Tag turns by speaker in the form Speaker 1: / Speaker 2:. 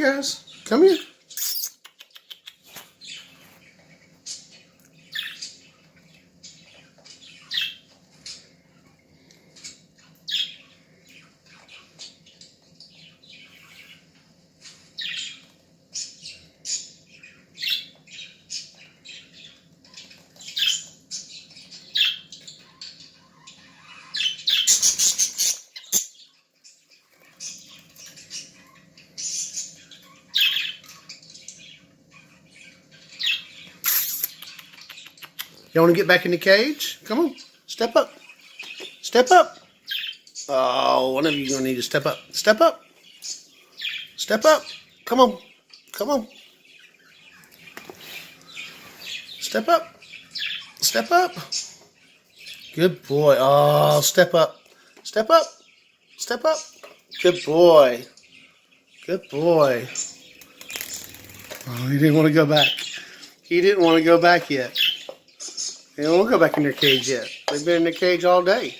Speaker 1: here, guys. Come here. You want to get back in the cage? Come on. Step up. Step up. Oh, one of you going to need to step up. Step up. Step up. Come on. Come on. Step up. Step up. Good boy. Oh, step up. Step up. Step up. Good boy. Good boy. Oh, he didn't want to go back. He didn't want to go back yet. They don't want to go back in their cage yet. They've been in the cage all day.